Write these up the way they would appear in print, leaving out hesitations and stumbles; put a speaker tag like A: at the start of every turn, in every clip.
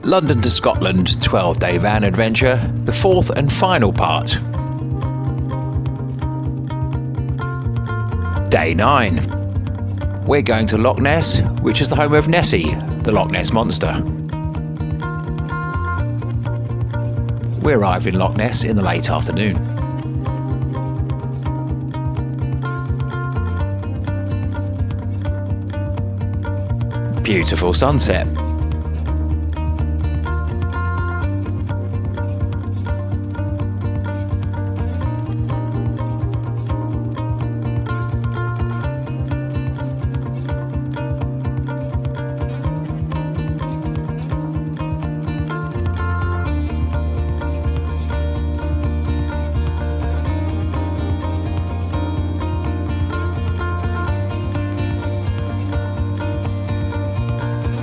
A: London to Scotland 12-day van adventure, the fourth and final part. Day 9. We're going to Loch Ness, which is the home of Nessie, the Loch Ness Monster. We arrived in Loch Ness in the late afternoon. Beautiful sunset.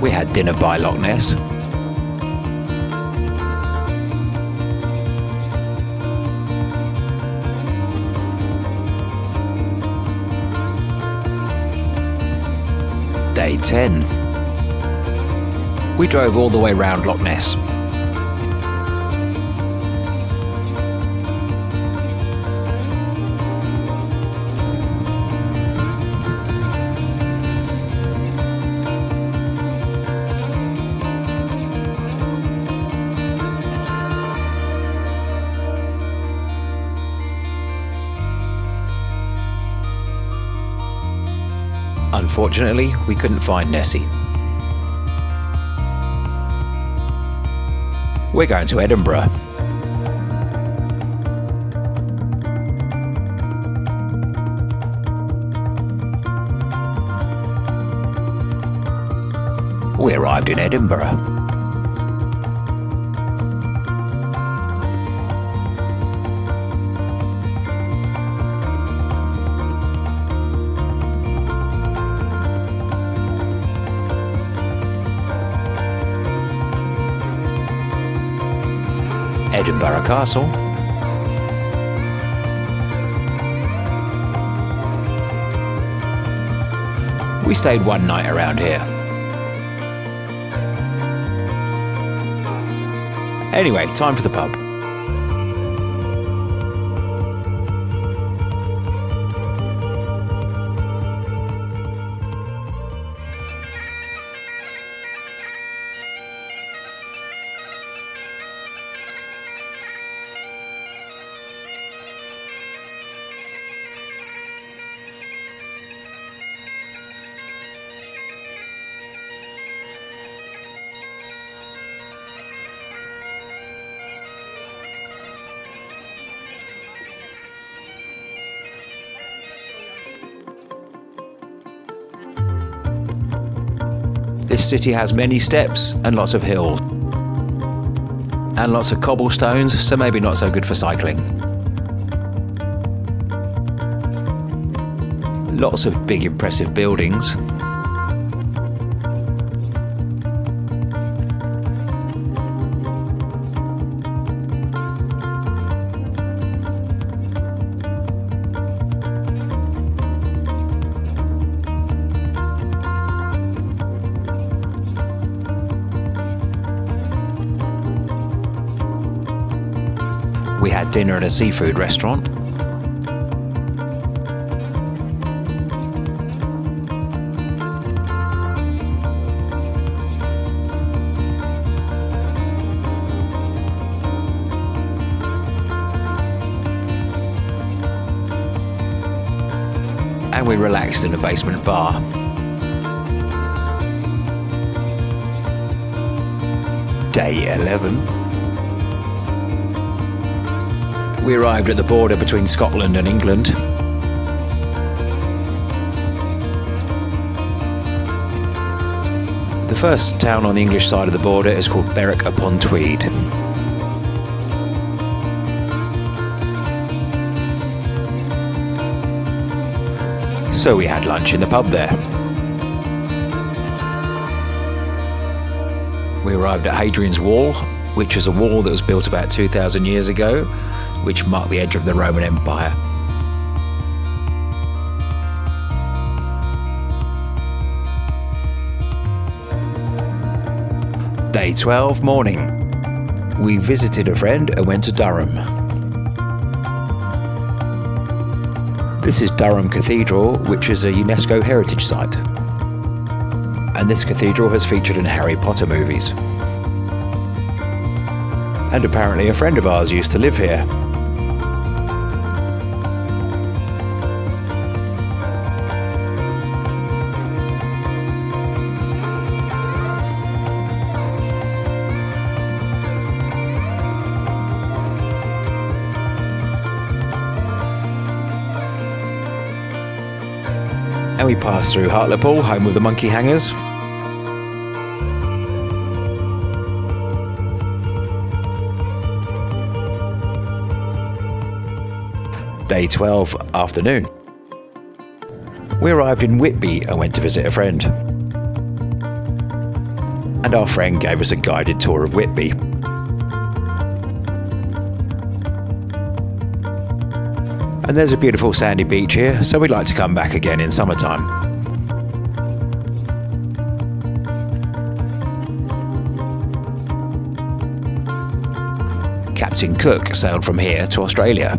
A: We had dinner by Loch Ness. Day 10. We drove all the way round Loch Ness. Unfortunately, we couldn't find Nessie. We're going to Edinburgh. We arrived in Edinburgh. Edinburgh Castle. We stayed one night around here. Anyway, time for the pub. This city has many steps and lots of hills. And lots of cobblestones, so maybe not so good for cycling. Lots of big impressive buildings. We had dinner at a seafood restaurant. And we relaxed in a basement bar. Day 11. We arrived at the border between Scotland and England. The first town on the English side of the border is called Berwick-upon-Tweed. So we had lunch in the pub there. We arrived at Hadrian's Wall, which is a wall that was built about 2,000 years ago, which marked the edge of the Roman Empire. Day 12 morning. We visited a friend and went to Durham. This is Durham Cathedral, which is a UNESCO heritage site. And this cathedral has featured in Harry Potter movies. And apparently a friend of ours used to live here. And we passed through Hartlepool, home of the monkey hangers. Day 12 afternoon. We arrived in Whitby and went to visit a friend. And our friend gave us a guided tour of Whitby. And there's a beautiful sandy beach here, so we'd like to come back again in summertime. Captain Cook sailed from here to Australia.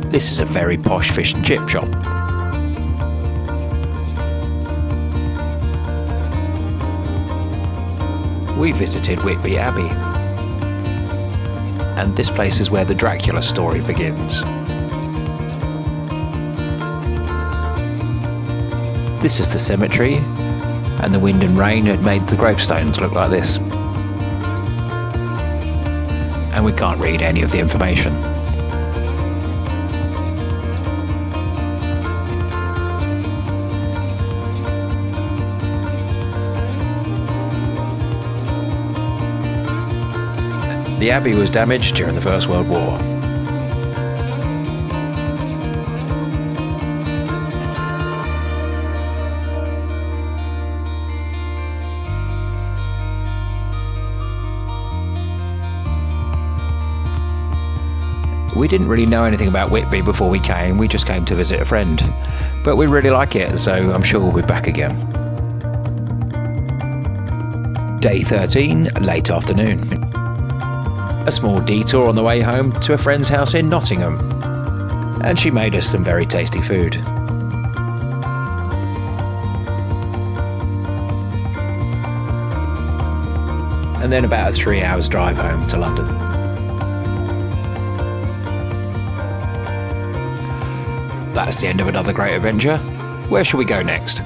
A: This is a very posh fish and chip shop. We visited Whitby Abbey. And this place is where the Dracula story begins. This is the cemetery, and the wind and rain had made the gravestones look like this. And we can't read any of the information. The abbey was damaged during the First World War. We didn't really know anything about Whitby before we came, we just came to visit a friend. But we really like it, so I'm sure we'll be back again. Day 13, late afternoon. A small detour on the way home to a friend's house in Nottingham, and she made us some very tasty food. And then about a 3 hours drive home to London. That's the end of another great adventure. Where shall we go next?